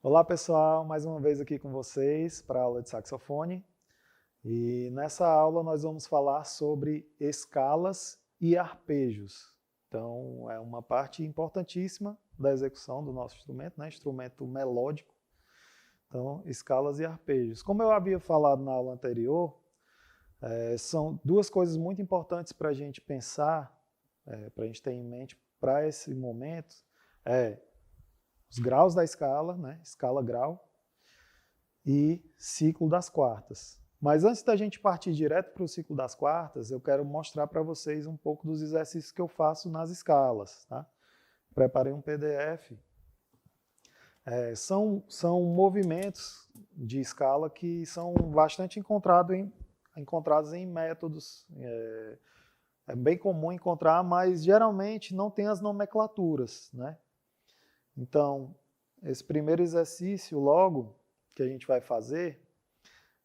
Olá pessoal, mais uma vez aqui com vocês para a aula de saxofone. E nessa aula nós vamos falar sobre escalas e arpejos. Então é uma parte importantíssima da execução do nosso instrumento, né? Instrumento melódico. Então, escalas e arpejos. Como eu havia falado na aula anterior, são duas coisas muito importantes para a gente pensar, para a gente ter em mente para esse momento, os graus da escala, né? Escala-grau, e ciclo das quartas. Mas antes da gente partir direto para o ciclo das quartas, eu quero mostrar para vocês um pouco dos exercícios que eu faço nas escalas. Tá? Preparei um PDF. São movimentos de escala que são bastante encontrados em métodos. É bem comum encontrar, mas geralmente não tem as nomenclaturas, né? Então, esse primeiro exercício logo que a gente vai fazer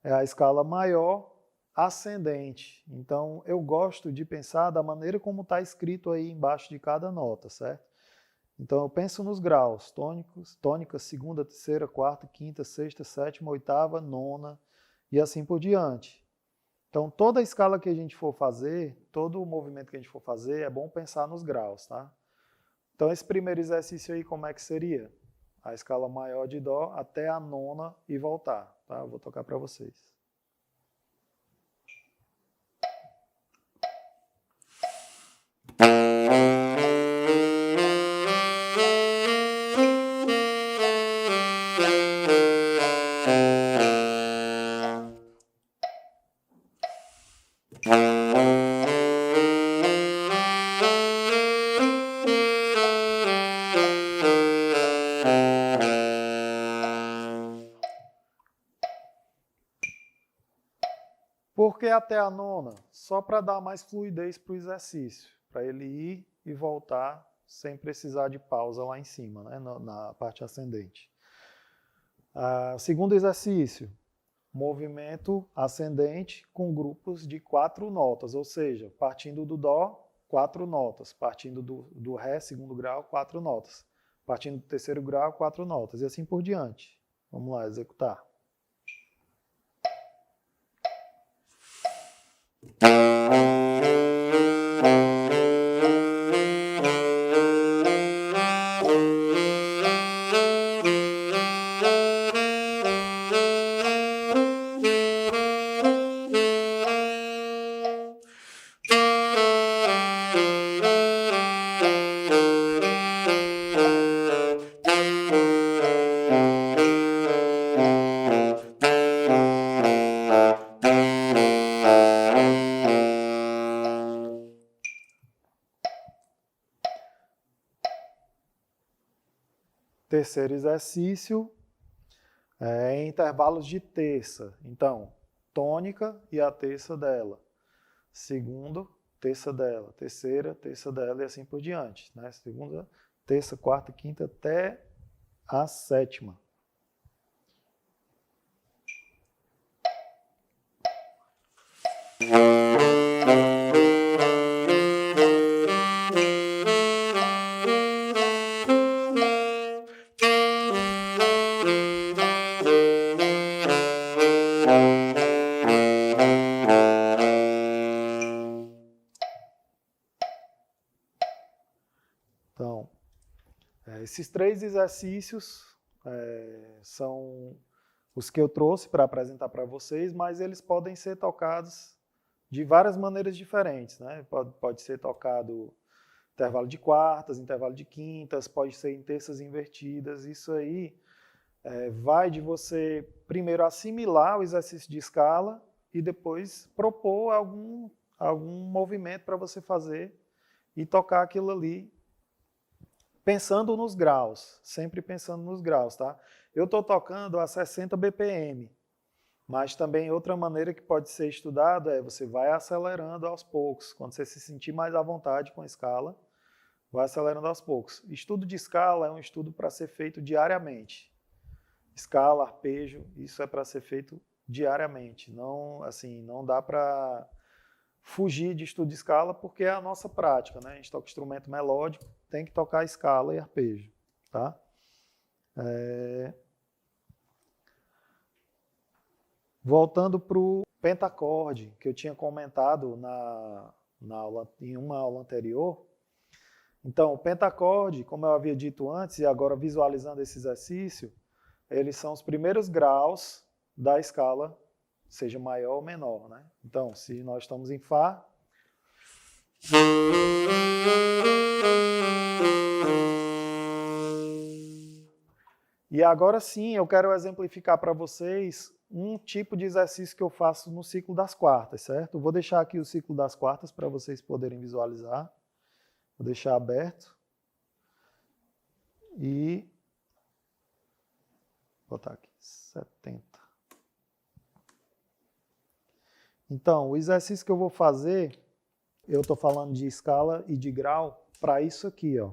é a escala maior ascendente. Então, eu gosto de pensar da maneira como está escrito aí embaixo de cada nota, certo? Então, eu penso nos graus, tônica, segunda, terceira, quarta, quinta, sexta, sétima, oitava, nona e assim por diante. Então, toda a escala que a gente for fazer, todo o movimento que a gente for fazer, é bom pensar nos graus, tá? Então, esse primeiro exercício aí, como é que seria? A escala maior de Dó até a nona e voltar, tá? Eu vou tocar para vocês. Por que até a nona? Só para dar mais fluidez para o exercício, para ele ir e voltar sem precisar de pausa lá em cima, né, na parte ascendente. Segundo exercício, movimento ascendente com grupos de 4 notas, ou seja, partindo do Dó, 4 notas, partindo do Ré, segundo grau, 4 notas, partindo do terceiro grau, 4 notas, e assim por diante. Vamos lá, executar. Terceiro exercício é em intervalos de terça. Então, tônica e a terça dela. Segundo, terça dela. Terceira, terça dela e assim por diante. Né? Segunda, terça, quarta, quinta até a sétima. Então, esses 3 exercícios são os que eu trouxe para apresentar para vocês, mas eles podem ser tocados de várias maneiras diferentes. Né? Pode ser tocado intervalo de quartas, intervalo de quintas, pode ser em terças invertidas. Isso aí vai de você primeiro assimilar o exercício de escala e depois propor algum movimento para você fazer e tocar aquilo ali pensando nos graus, sempre pensando nos graus, tá? Eu estou tocando a 60 BPM, mas também outra maneira que pode ser estudada é você vai acelerando aos poucos. Quando você se sentir mais à vontade com a escala, vai acelerando aos poucos. Estudo de escala é um estudo para ser feito diariamente. Escala, arpejo, isso é para ser feito diariamente. Não, assim, não dá para fugir de estudo de escala, porque é a nossa prática, né? A gente toca instrumento melódico, tem que tocar escala e arpejo, tá? Voltando para o pentacorde, que eu tinha comentado em uma aula anterior. Então, o pentacorde, como eu havia dito antes, e agora visualizando esse exercício, eles são os primeiros graus da escala, seja maior ou menor, né? Então, se nós estamos em Fá, e agora sim, eu quero exemplificar para vocês um tipo de exercício que eu faço no ciclo das quartas, certo? Vou deixar aqui o ciclo das quartas para vocês poderem visualizar. Vou deixar aberto. E vou botar aqui 70. Então, o exercício que eu vou fazer, eu estou falando de escala e de grau para isso aqui, ó.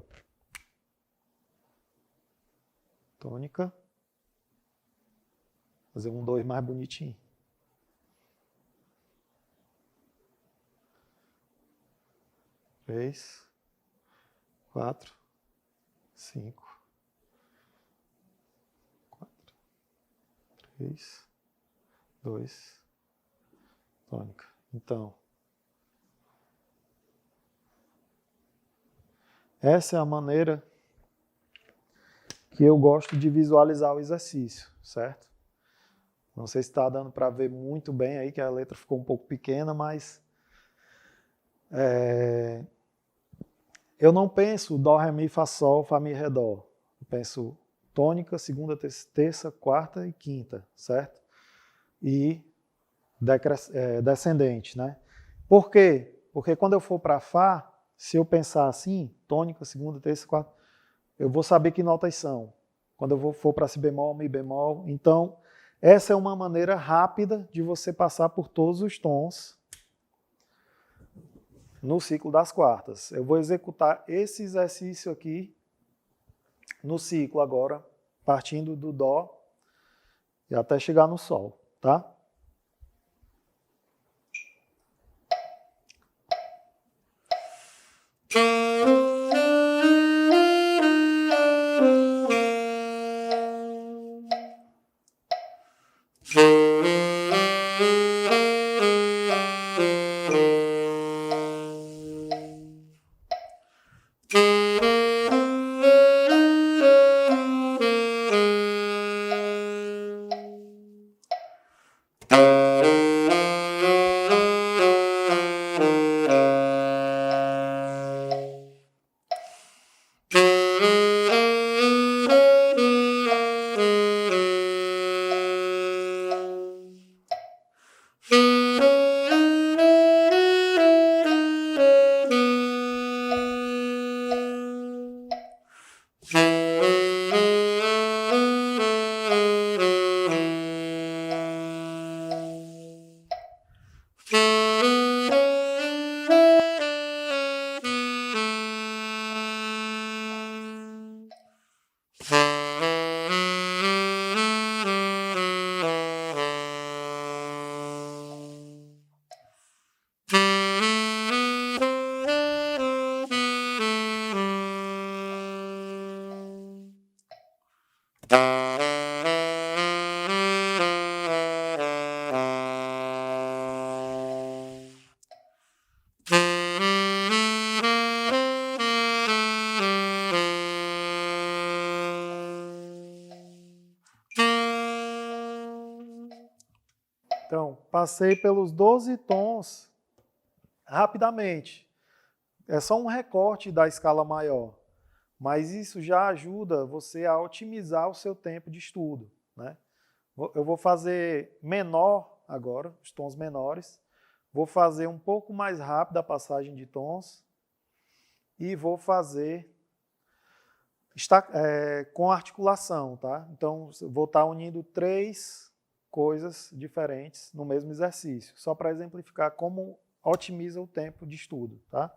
Tônica. Fazer um 2 mais bonitinho. Três, 4, 5, 4, 3, 2, tônica. Então, essa é a maneira que eu gosto de visualizar o exercício, certo? Não sei se está dando para ver muito bem aí, que a letra ficou um pouco pequena, mas eu não penso Dó, Ré, Mi, Fá, Sol, Fá, Mi, Ré, Dó. Eu penso tônica, segunda, terça, quarta e quinta, certo? E descendente, né? Por quê? Porque quando eu for para Fá, se eu pensar assim, tônica, segunda, terça, quarta, eu vou saber que notas são. Quando eu for para Si bemol, Mi bemol. Então, essa é uma maneira rápida de você passar por todos os tons no ciclo das quartas. Eu vou executar esse exercício aqui no ciclo agora, partindo do Dó e até chegar no Sol, tá? Então, passei pelos 12 tons rapidamente. É só um recorte da escala maior, mas isso já ajuda você a otimizar o seu tempo de estudo, né? Eu vou fazer menor agora, os tons menores, vou fazer um pouco mais rápido a passagem de tons e vou fazer com articulação, tá? Então, vou estar unindo 3 coisas diferentes no mesmo exercício, só para exemplificar como otimiza o tempo de estudo, tá?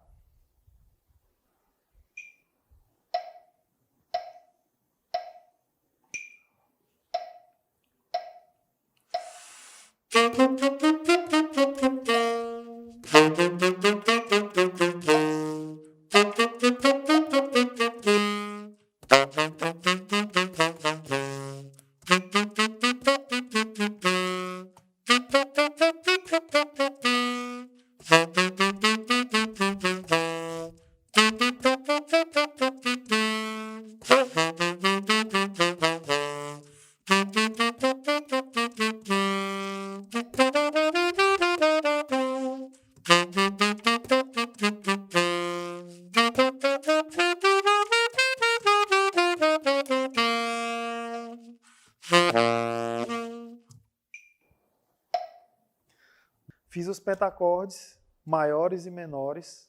fiz os pentacordes maiores e menores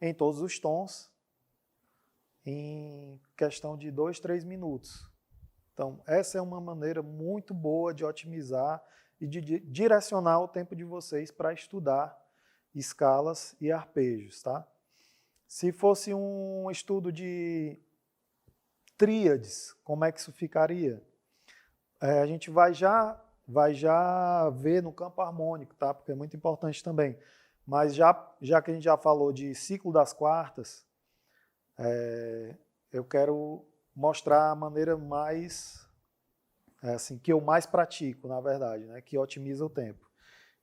em todos os tons em questão de 2, 3 minutos. Então, essa é uma maneira muito boa de otimizar e de direcionar o tempo de vocês para estudar escalas e arpejos, tá? Se fosse um estudo de tríades, como é que isso ficaria? A gente vai já ver no campo harmônico, tá? Porque é muito importante também. Mas já que a gente já falou de ciclo das quartas, eu quero mostrar a maneira mais, assim, que eu mais pratico, na verdade, né? Que otimiza o tempo.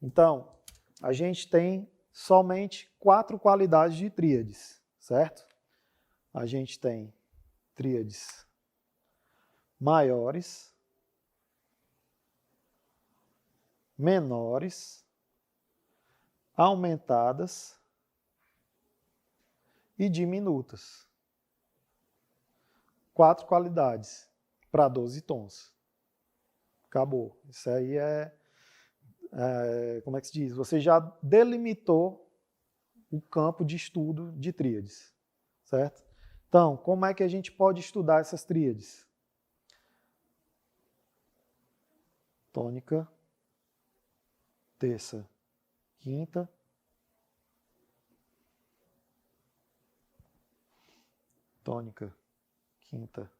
Então, a gente tem somente 4 qualidades de tríades, certo? A gente tem tríades maiores, menores, aumentadas e diminutas. 4 qualidades para 12 tons. Acabou. Isso aí como é que se diz? Você já delimitou o campo de estudo de tríades, certo? Então, como é que a gente pode estudar essas tríades? Tônica, terça, quinta, tônica, quinta,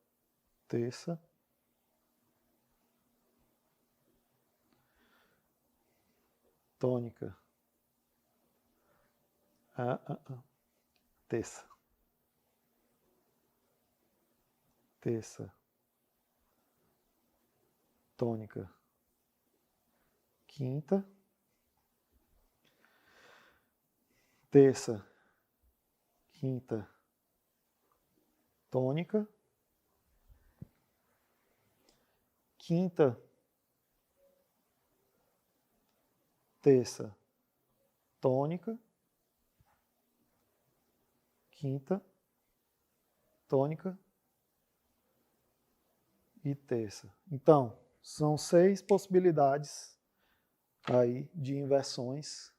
terça, tônica, terça, terça, tônica, quinta, terça, quinta, tônica, quinta, terça, tônica, quinta, tônica e terça. Então, são 6 possibilidades aí de inversões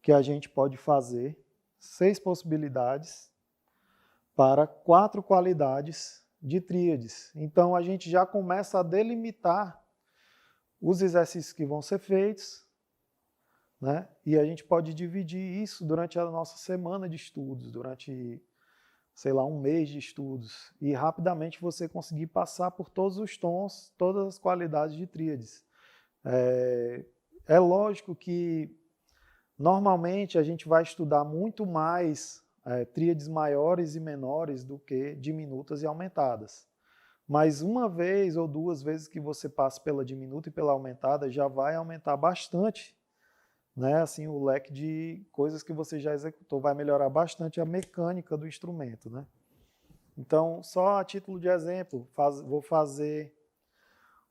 que a gente pode fazer, 6 possibilidades para 4 qualidades de tríades. Então, a gente já começa a delimitar os exercícios que vão ser feitos, né? E a gente pode dividir isso durante a nossa semana de estudos, durante, sei lá, um mês de estudos, e rapidamente você conseguir passar por todos os tons, todas as qualidades de tríades. É lógico que, normalmente, a gente vai estudar muito mais tríades maiores e menores do que diminutas e aumentadas. Mas uma vez ou 2 vezes que você passe pela diminuta e pela aumentada, já vai aumentar bastante, né, assim, o leque de coisas que você já executou. Vai melhorar bastante a mecânica do instrumento, né? Então, só a título de exemplo, vou fazer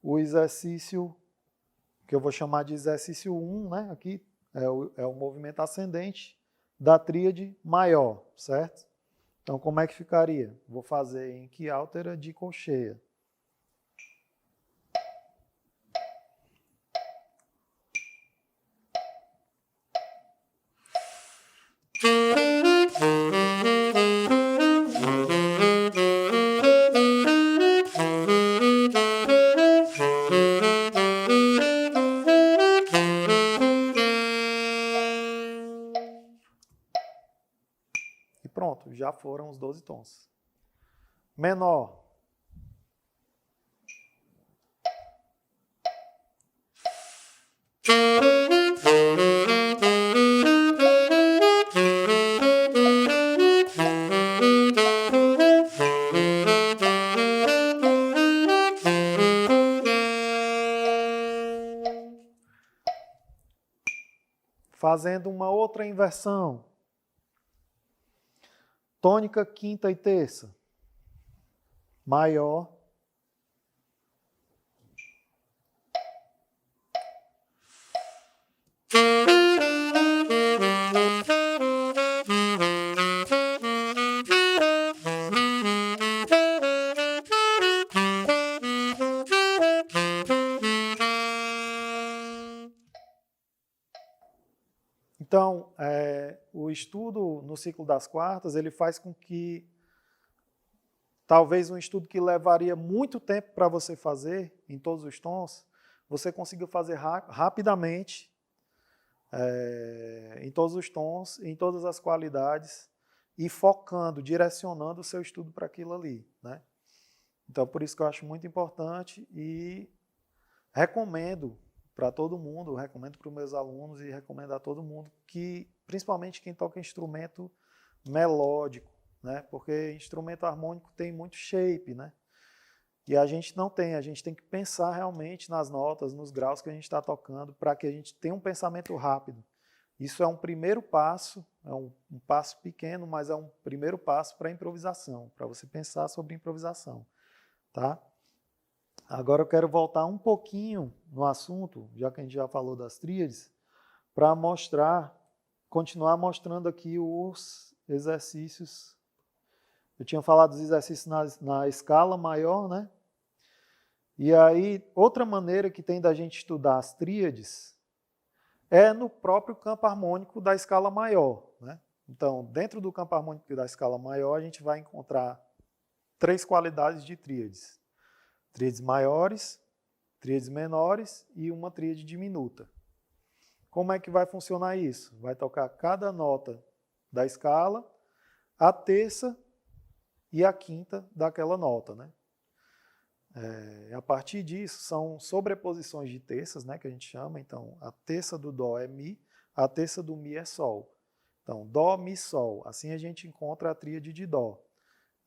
o exercício que eu vou chamar de exercício 1, né? Aqui é o movimento ascendente da tríade maior, certo? Então, como é que ficaria? Vou fazer em quiáltera de colcheia. E pronto, já foram os 12 tons. Menor. Fazendo uma outra inversão. Tônica, quinta e terça. Maior. Então, o estudo no ciclo das quartas, ele faz com que, talvez um estudo que levaria muito tempo para você fazer, em todos os tons, você consiga fazer rapidamente, em todos os tons, em todas as qualidades, e focando, direcionando o seu estudo para aquilo ali, né? Então, por isso que eu acho muito importante e recomendo para todo mundo, recomendo para os meus alunos e recomendo a todo mundo que, principalmente quem toca instrumento melódico, né? Porque instrumento harmônico tem muito shape, né? E a gente não tem, a gente tem que pensar realmente nas notas, nos graus que a gente está tocando, para que a gente tenha um pensamento rápido. Isso é um primeiro passo, é um passo pequeno, mas é um primeiro passo para a improvisação, para você pensar sobre improvisação, tá? Agora eu quero voltar um pouquinho no assunto, já que a gente já falou das tríades, para continuar mostrando aqui os exercícios. Eu tinha falado dos exercícios na escala maior, né? E aí, outra maneira que tem da gente estudar as tríades é no próprio campo harmônico da escala maior, né? Então, dentro do campo harmônico da escala maior, a gente vai encontrar 3 qualidades de tríades. Tríades maiores, tríades menores e uma tríade diminuta. Como é que vai funcionar isso? Vai tocar cada nota da escala, a terça e a quinta daquela nota, né? A partir disso, são sobreposições de terças, né, que a gente chama. Então, a terça do Dó é Mi, a terça do Mi é Sol. Então, Dó, Mi, Sol. Assim a gente encontra a tríade de Dó.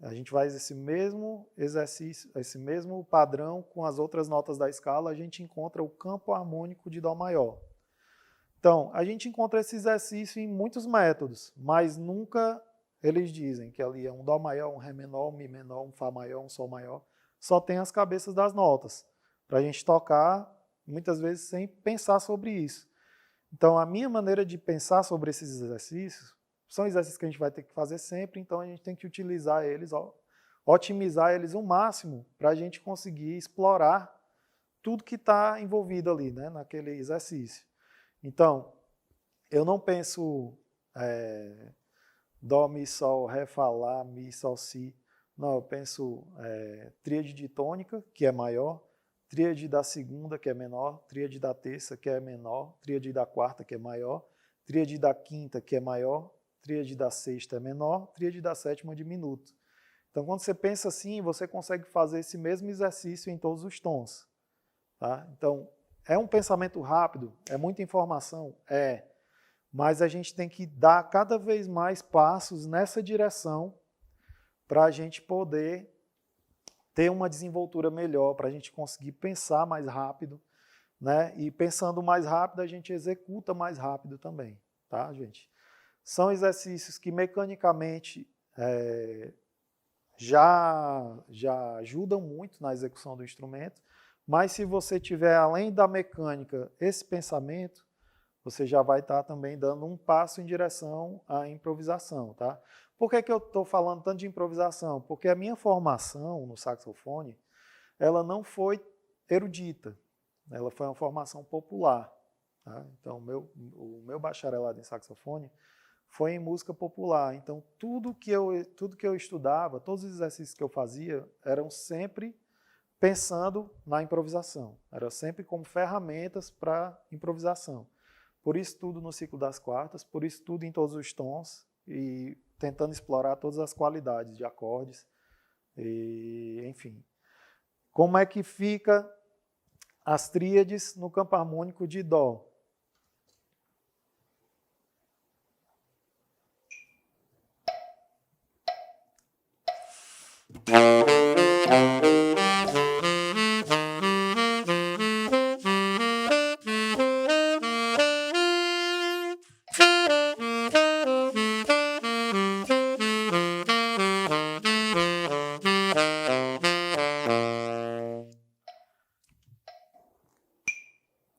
A gente faz esse mesmo exercício, esse mesmo padrão com as outras notas da escala, a gente encontra o campo harmônico de Dó maior. Então, a gente encontra esse exercício em muitos métodos, mas nunca eles dizem que ali é um Dó maior, um Ré menor, um Mi menor, um Fá maior, um Sol maior. Só tem as cabeças das notas, para a gente tocar, muitas vezes, sem pensar sobre isso. Então, a minha maneira de pensar sobre esses exercícios, são exercícios que a gente vai ter que fazer sempre, então a gente tem que utilizar eles, otimizar eles o máximo, para a gente conseguir explorar tudo que está envolvido ali, né, naquele exercício. Então, eu não penso Dó, Mi, Sol, Ré, Fá, Lá, Mi, Sol, Si. Não, eu penso tríade de tônica, que é maior, tríade da segunda, que é menor, tríade da terça, que é menor, tríade da quarta, que é maior, tríade da quinta, que é maior, tríade da sexta é menor, tríade da sétima diminuto. Então, quando você pensa assim, você consegue fazer esse mesmo exercício em todos os tons. Tá? Então, é um pensamento rápido, é muita informação? É. Mas a gente tem que dar cada vez mais passos nessa direção para a gente poder ter uma desenvoltura melhor, para a gente conseguir pensar mais rápido, né? E pensando mais rápido, a gente executa mais rápido também, tá, gente? São exercícios que mecanicamente já ajudam muito na execução do instrumento, mas se você tiver, além da mecânica, esse pensamento, você já vai estar também dando um passo em direção à improvisação, tá? Por que eu estou falando tanto de improvisação? Porque a minha formação no saxofone, ela não foi erudita, ela foi uma formação popular. Tá? Então, o meu bacharelado em saxofone foi em música popular. Então, tudo que eu estudava, todos os exercícios que eu fazia, eram sempre pensando na improvisação. Era sempre como ferramentas para improvisação. Por isso tudo no ciclo das quartas, por isso tudo em todos os tons e tentando explorar todas as qualidades de acordes, e, enfim. Como é que fica as tríades no campo harmônico de Dó?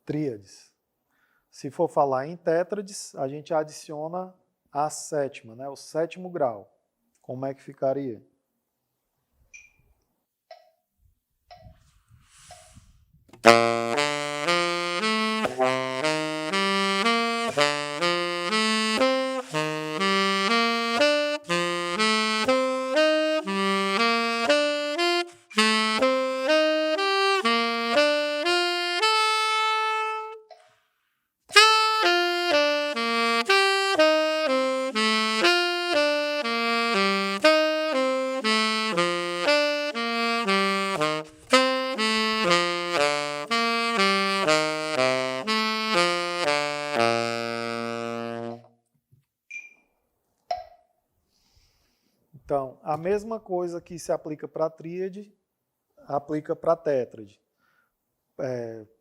Tríades. Se for falar em tétrades, a gente adiciona a sétima, né? O sétimo grau. Como é que ficaria? a mesma coisa que se aplica para tríade, aplica para tétrade.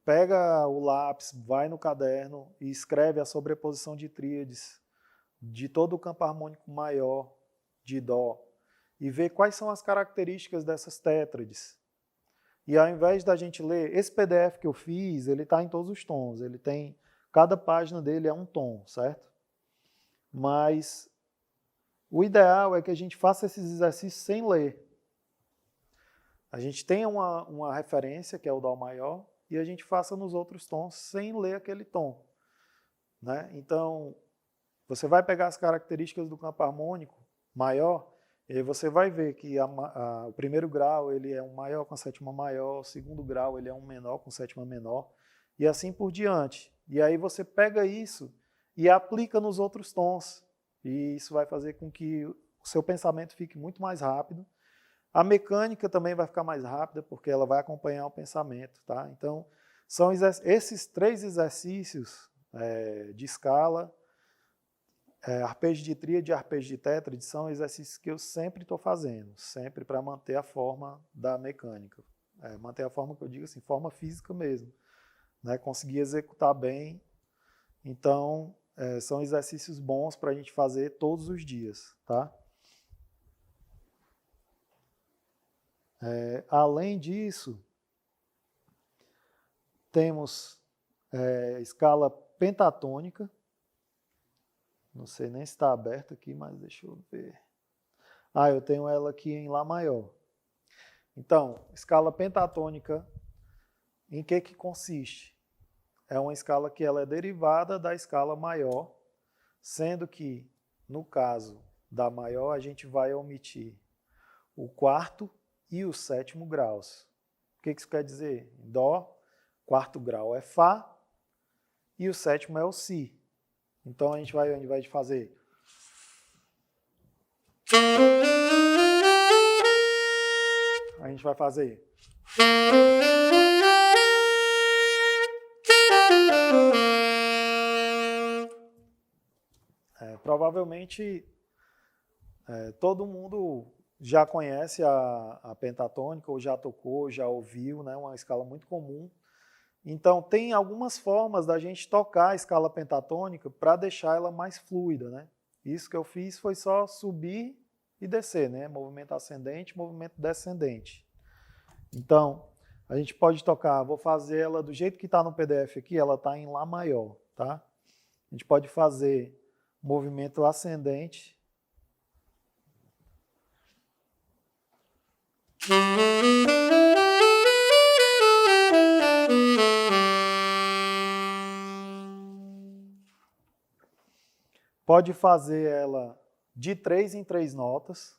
Pega o lápis, vai no caderno e escreve a sobreposição de tríades de todo o campo harmônico maior de Dó e vê quais são as características dessas tétrades. E ao invés da gente ler, esse PDF que eu fiz, ele está em todos os tons, ele tem, cada página dele é um tom, certo? Mas o ideal é que a gente faça esses exercícios sem ler. A gente tenha uma referência, que é o Dó maior, e a gente faça nos outros tons sem ler aquele tom, né? Então, você vai pegar as características do campo harmônico maior, e aí você vai ver que o primeiro grau ele é um maior com a sétima maior, o segundo grau ele é um menor com sétima menor, e assim por diante. E aí você pega isso e aplica nos outros tons, e isso vai fazer com que o seu pensamento fique muito mais rápido. A mecânica também vai ficar mais rápida, porque ela vai acompanhar o pensamento, tá? Então, são esses 3 exercícios de escala, arpejo de tríade e arpejo de tétrade, são exercícios que eu sempre estou fazendo, sempre para manter a forma da mecânica. Manter a forma que eu digo assim, forma física mesmo, né? Conseguir executar bem. Então, são exercícios bons para a gente fazer todos os dias, tá? Além disso, temos escala pentatônica. Não sei nem se está aberta aqui, mas deixa eu ver. Eu tenho ela aqui em Lá maior. Então, escala pentatônica, em que consiste? É uma escala que ela é derivada da escala maior, sendo que, no caso da maior, a gente vai omitir o quarto e o sétimo graus. O que isso quer dizer? Dó, quarto grau é Fá e o sétimo é o Si. Então a gente vai, ao invés de fazer a gente vai fazer provavelmente todo mundo já conhece a pentatônica, ou já tocou, já ouviu, né? Uma escala muito comum. Então, tem algumas formas da gente tocar a escala pentatônica para deixar ela mais fluida, né? Isso que eu fiz foi só subir e descer, né? Movimento ascendente, movimento descendente. Então, a gente pode tocar, vou fazer ela do jeito que está no PDF aqui, ela está em Lá maior, tá? A gente pode fazer movimento ascendente. Pode fazer ela de 3 em 3 notas.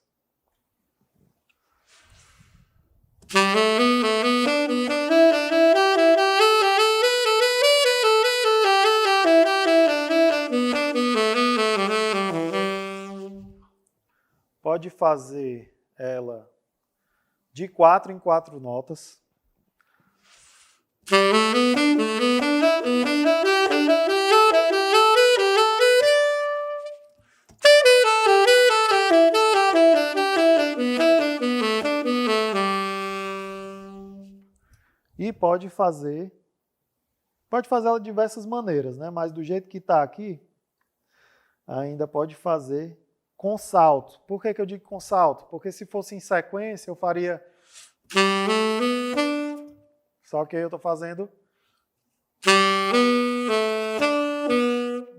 Pode fazer ela de 4 em 4 notas. E pode fazer ela de diversas maneiras, né? Mas do jeito que está aqui, ainda pode fazer com salto. Por que eu digo com salto? Porque se fosse em sequência, eu faria... Só que aí eu estou fazendo...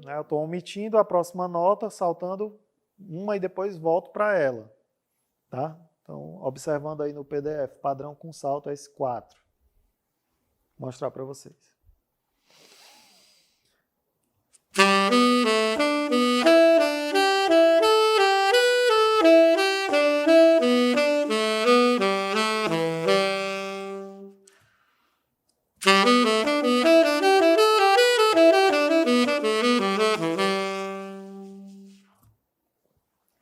Eu estou omitindo a próxima nota, saltando uma e depois volto para ela. Tá? Então, observando aí no PDF, padrão com salto é esse 4. Vou mostrar para vocês.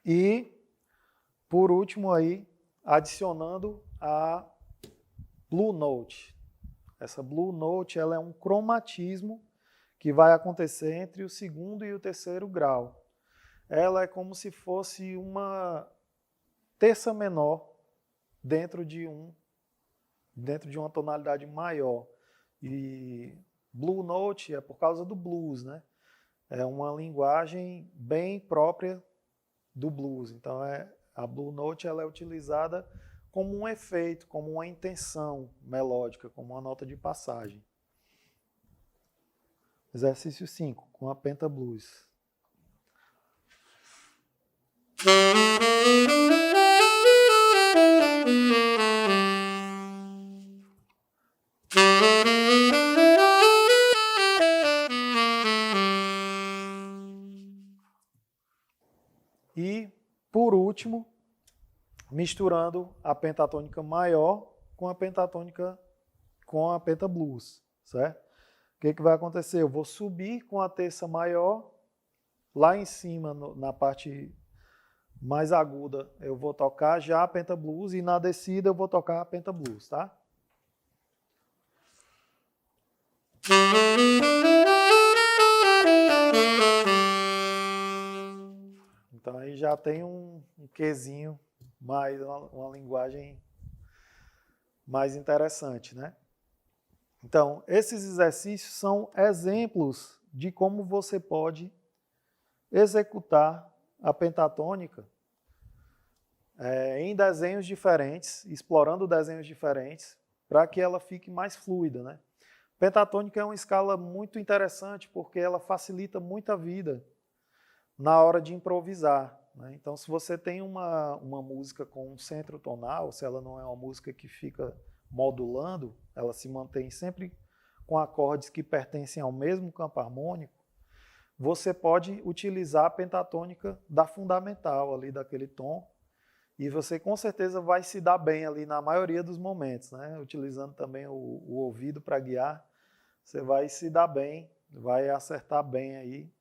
E, por último aí, adicionando a Blue Note. Essa Blue Note ela é um cromatismo que vai acontecer entre o segundo e o terceiro grau. Ela é como se fosse uma terça menor dentro de uma tonalidade maior. E Blue Note é por causa do blues, né? É uma linguagem bem própria do blues. Então, a Blue Note ela é utilizada como um efeito, como uma intenção melódica, como uma nota de passagem. Exercício 5, com a Penta Blues. E, por último, misturando a pentatônica maior com a pentatônica com a penta blues, certo? O que vai acontecer? Eu vou subir com a terça maior, lá em cima, na parte mais aguda, eu vou tocar já a penta blues e na descida eu vou tocar a penta blues, tá? Então aí já tem um quezinho mais, uma linguagem mais interessante, né? Então, esses exercícios são exemplos de como você pode executar a pentatônica em desenhos diferentes, explorando desenhos diferentes, para que ela fique mais fluida, né? Pentatônica é uma escala muito interessante porque ela facilita muito a vida na hora de improvisar, né? Então, se você tem uma música com um centro tonal, se ela não é uma música que fica modulando, ela se mantém sempre com acordes que pertencem ao mesmo campo harmônico, você pode utilizar a pentatônica da fundamental ali daquele tom e você com certeza vai se dar bem ali na maioria dos momentos, né? Utilizando também o ouvido para guiar, você vai se dar bem, vai acertar bem aí.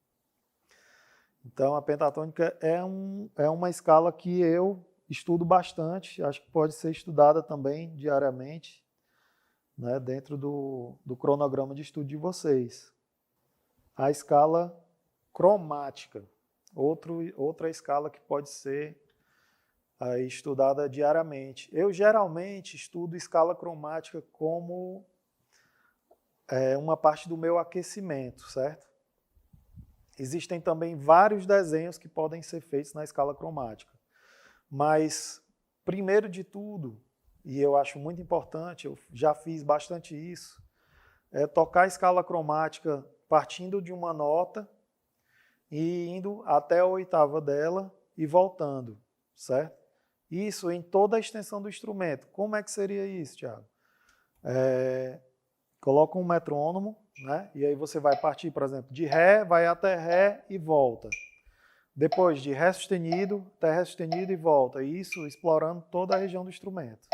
Então, a pentatônica é uma escala que eu estudo bastante, acho que pode ser estudada também diariamente, né, dentro do cronograma de estudo de vocês. A escala cromática, outra escala que pode ser estudada diariamente. Eu geralmente estudo escala cromática como uma parte do meu aquecimento, certo? Existem também vários desenhos que podem ser feitos na escala cromática. Mas, primeiro de tudo, e eu acho muito importante, eu já fiz bastante isso, é tocar a escala cromática partindo de uma nota e indo até a oitava dela e voltando, certo? Isso em toda a extensão do instrumento. Como é que seria isso, Thiago? Coloca um metrônomo, né? E aí você vai partir, por exemplo, de Ré, vai até Ré e volta. Depois de Ré sustenido, até Ré sustenido e volta. Isso explorando toda a região do instrumento.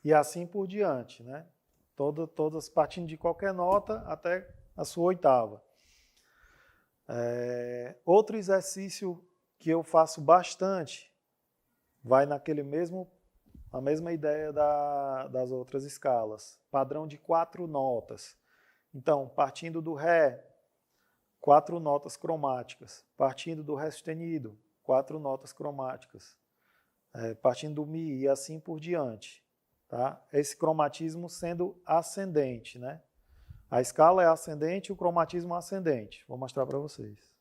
E assim por diante, né? Todas partindo de qualquer nota até a sua oitava. Outro exercício que eu faço bastante vai a mesma ideia das outras escalas. Padrão de 4 notas. Então, partindo do Ré, 4 notas cromáticas. Partindo do Ré sustenido, 4 notas cromáticas, partindo do Mi e assim por diante. Tá? Esse cromatismo sendo ascendente, né? A escala é ascendente e o cromatismo é ascendente. Vou mostrar para vocês.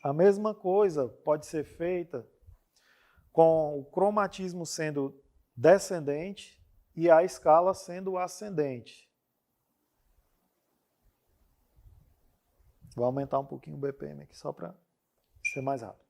A mesma coisa pode ser feita com o cromatismo sendo descendente e a escala sendo ascendente. Vou aumentar um pouquinho o BPM aqui só para ser mais rápido.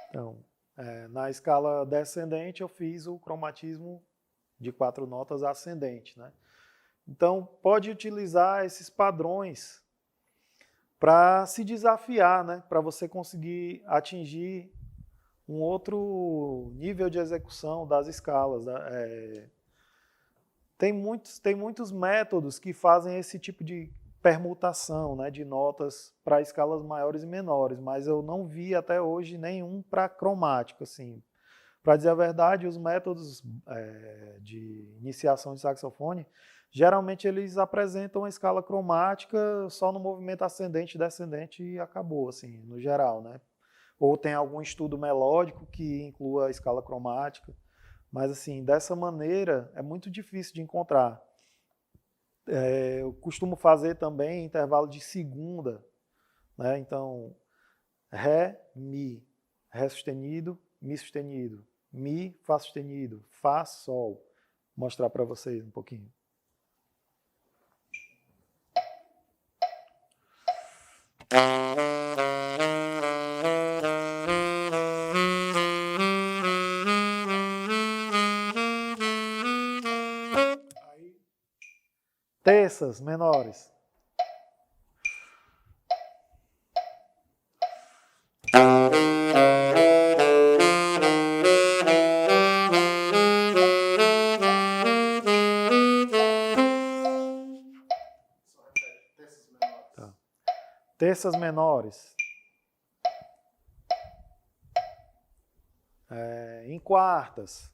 Então, na escala descendente, eu fiz o cromatismo de 4 notas ascendente, né? Então, pode utilizar esses padrões para se desafiar, né? Para você conseguir atingir um outro nível de execução das escalas. Tem muitos métodos que fazem esse tipo de permutação, né, de notas para escalas maiores e menores, mas eu não vi até hoje nenhum para cromático. Assim. Para dizer a verdade, os métodos de iniciação de saxofone, geralmente eles apresentam a escala cromática só no movimento ascendente e descendente e acabou, assim, no geral, né? Ou tem algum estudo melódico que inclua a escala cromática, mas assim, dessa maneira é muito difícil de encontrar. Eu costumo fazer também intervalo de segunda, né? Então, Ré, Mi sustenido, Mi sustenido, Mi, Fá sustenido, Fá, Sol. Vou mostrar para vocês um pouquinho. Terças menores. Tá. Terças menores. Em quartas.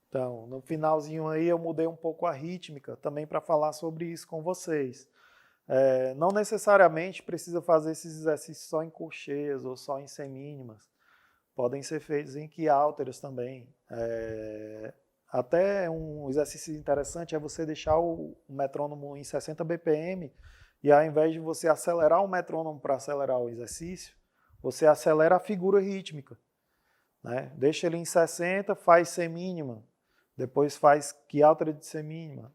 Então, no finalzinho aí eu mudei um pouco a rítmica também para falar sobre isso com vocês. Não necessariamente precisa fazer esses exercícios só em colcheias ou só em semínimas. Podem ser feitos em quiálteras também. Até um exercício interessante é você deixar o metrônomo em 60 BPM e ao invés de você acelerar o metrônomo para acelerar o exercício, você acelera a figura rítmica, né? Deixa ele em 60, faz semínima, depois faz quiáltera de semínima,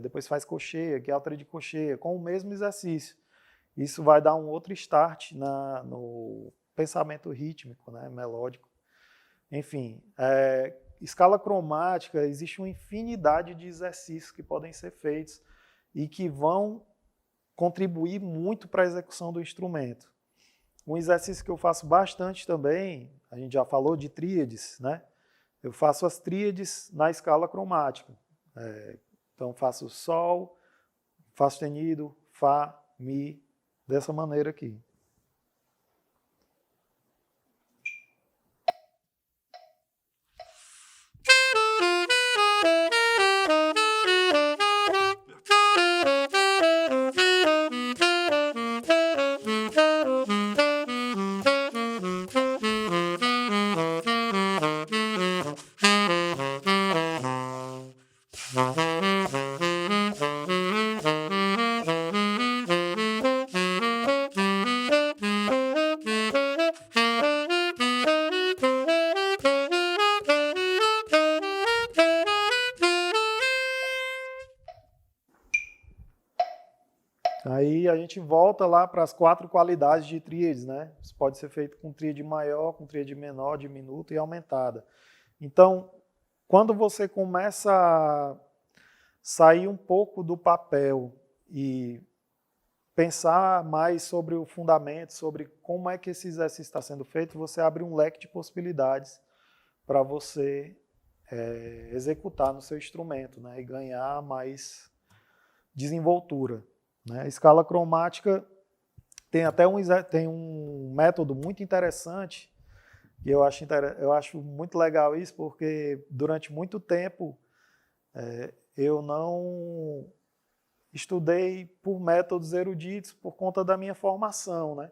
depois faz cocheia, quiáltera de cocheia, com o mesmo exercício. Isso vai dar um outro start no pensamento rítmico, né, melódico. Enfim, escala cromática, existe uma infinidade de exercícios que podem ser feitos e que vão contribuir muito para a execução do instrumento. Um exercício que eu faço bastante também, a gente já falou de tríades, né? Eu faço as tríades na escala cromática. Então, faço Sol, Fá sustenido, Fá, Mi, dessa maneira aqui. Aí a gente volta lá para as 4 qualidades de tríades, né? Isso pode ser feito com tríade maior, com tríade menor, diminuta e aumentada. Então, quando você começa a sair um pouco do papel e pensar mais sobre o fundamento, sobre como é que esse exercício está sendo feito, você abre um leque de possibilidades para você executar no seu instrumento, né? E ganhar mais desenvoltura. A escala cromática tem até um método muito interessante, e eu acho muito legal isso, porque durante muito tempo eu não estudei por métodos eruditos por conta da minha formação, né?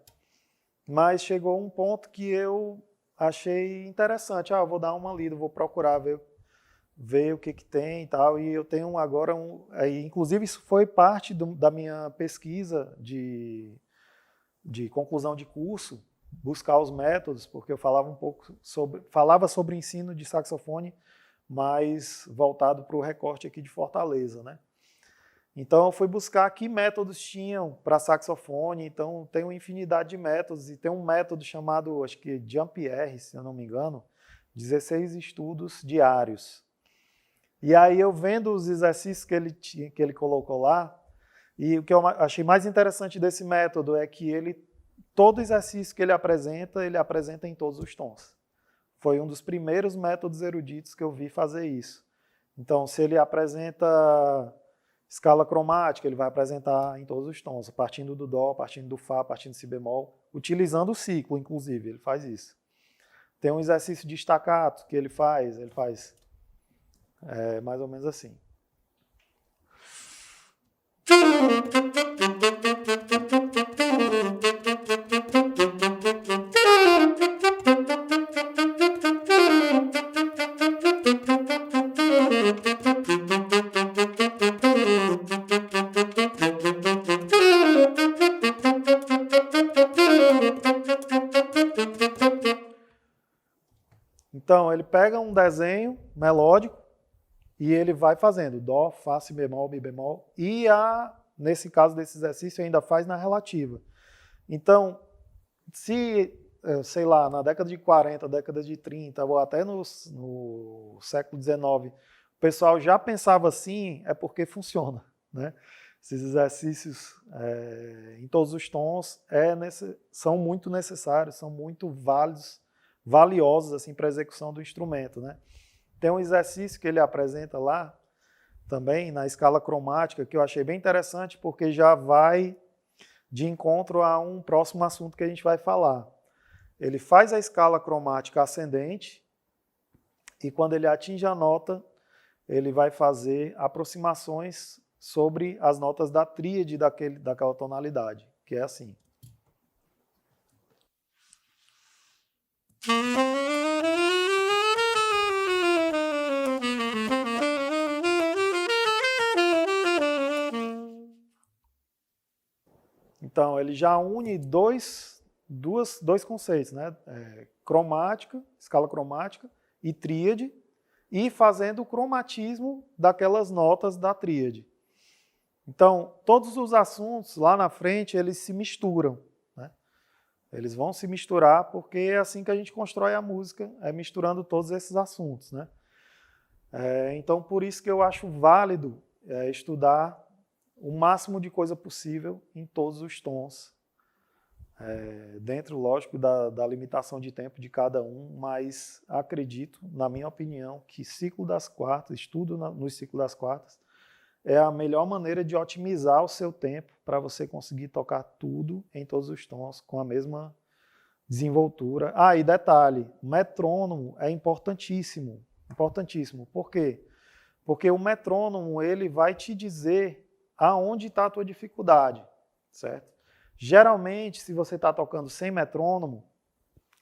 Mas chegou um ponto que eu achei interessante. Eu vou dar uma lida, vou procurar ver o que tem e tal, e eu tenho agora inclusive isso foi parte da minha pesquisa de conclusão de curso, buscar os métodos, porque eu falava sobre ensino de saxofone, mas voltado para o recorte aqui de Fortaleza, né? Então eu fui buscar que métodos tinham para saxofone, então tem uma infinidade de métodos, e tem um método chamado, acho que Jean-Pierre, se eu não me engano, 16 estudos diários. E aí eu vendo os exercícios que ele colocou lá, e o que eu achei mais interessante desse método é que todo exercício que ele apresenta em todos os tons. Foi um dos primeiros métodos eruditos que eu vi fazer isso. Então, se ele apresenta escala cromática, ele vai apresentar em todos os tons, partindo do Dó, partindo do Fá, partindo do Si bemol, utilizando o ciclo, inclusive, ele faz isso. Tem um exercício de staccato que ele faz mais ou menos assim. Então, ele pega um desenho melódico e ele vai fazendo Dó, Fá, Si bemol, Mi bemol, e nesse caso desse exercício ainda faz na relativa. Então, se, sei lá, na década de 40, década de 30, ou até no século XIX, o pessoal já pensava assim, é porque funciona, né? Esses exercícios em todos os tons são muito necessários, são muito valiosos assim, para a execução do instrumento, né? Tem um exercício que ele apresenta lá, também, na escala cromática, que eu achei bem interessante, porque já vai de encontro a um próximo assunto que a gente vai falar. Ele faz a escala cromática ascendente, e quando ele atinge a nota, ele vai fazer aproximações sobre as notas da tríade daquela tonalidade, que é assim. Então, ele já une dois conceitos, né? Cromática, escala cromática e tríade, e fazendo o cromatismo daquelas notas da tríade. Então, todos os assuntos lá na frente, eles se misturam, né? Eles vão se misturar porque é assim que a gente constrói a música, é misturando todos esses assuntos, né? Então, por isso que eu acho válido estudar o máximo de coisa possível em todos os tons, dentro, lógico, da limitação de tempo de cada um, mas acredito, na minha opinião, que ciclo das quartas, estudo no ciclo das quartas, é a melhor maneira de otimizar o seu tempo para você conseguir tocar tudo em todos os tons com a mesma desenvoltura. Ah, e detalhe, o metrônomo é importantíssimo, importantíssimo. Por quê? Porque o metrônomo ele vai te dizer aonde está a tua dificuldade, certo? Geralmente, se você está tocando sem metrônomo,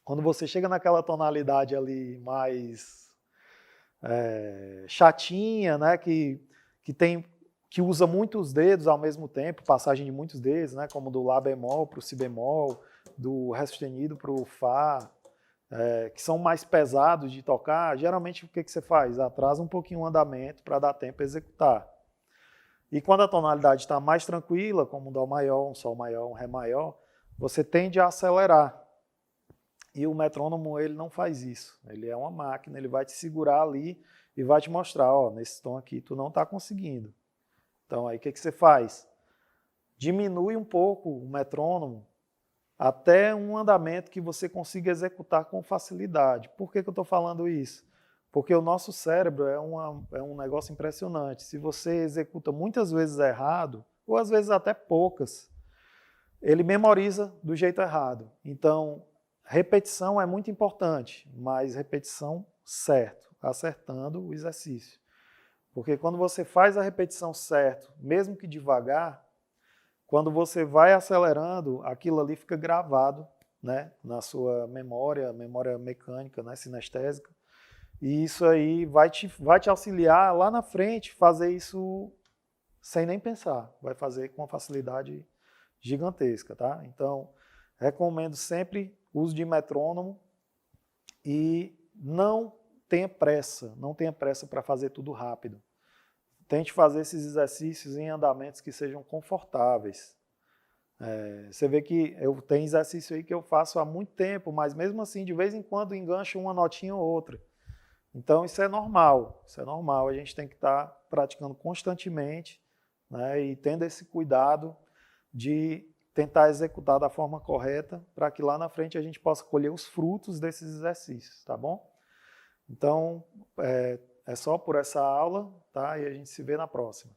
quando você chega naquela tonalidade ali mais chatinha, né, que usa muitos dedos ao mesmo tempo, passagem de muitos dedos, né, como do Lá bemol para o Si bemol, do Ré sustenido para o Fá, que são mais pesados de tocar, geralmente o que você faz? Atrasa um pouquinho o andamento para dar tempo a executar. E quando a tonalidade está mais tranquila, como um Dó maior, um Sol maior, um Ré maior, você tende a acelerar. E o metrônomo ele não faz isso. Ele é uma máquina, ele vai te segurar ali e vai te mostrar, ó, nesse tom aqui tu não está conseguindo. Então aí o que você faz? Diminui um pouco o metrônomo até um andamento que você consiga executar com facilidade. Por que eu estou falando isso? Porque o nosso cérebro é um negócio impressionante. Se você executa muitas vezes errado, ou às vezes até poucas, ele memoriza do jeito errado. Então, repetição é muito importante, mas repetição certo, acertando o exercício. Porque quando você faz a repetição certo, mesmo que devagar, quando você vai acelerando, aquilo ali fica gravado, né, na sua memória mecânica, né, sinestésica. E isso aí vai te auxiliar lá na frente, fazer isso sem nem pensar. Vai fazer com uma facilidade gigantesca, tá? Então, recomendo sempre o uso de metrônomo e não tenha pressa para fazer tudo rápido. Tente fazer esses exercícios em andamentos que sejam confortáveis. Você vê que eu tenho exercício aí que eu faço há muito tempo, mas mesmo assim, de vez em quando, engancho uma notinha ou outra. Então, isso é normal, a gente tem que estar praticando constantemente, né, e tendo esse cuidado de tentar executar da forma correta para que lá na frente a gente possa colher os frutos desses exercícios, tá bom? Então, é só por essa aula, tá? E a gente se vê na próxima.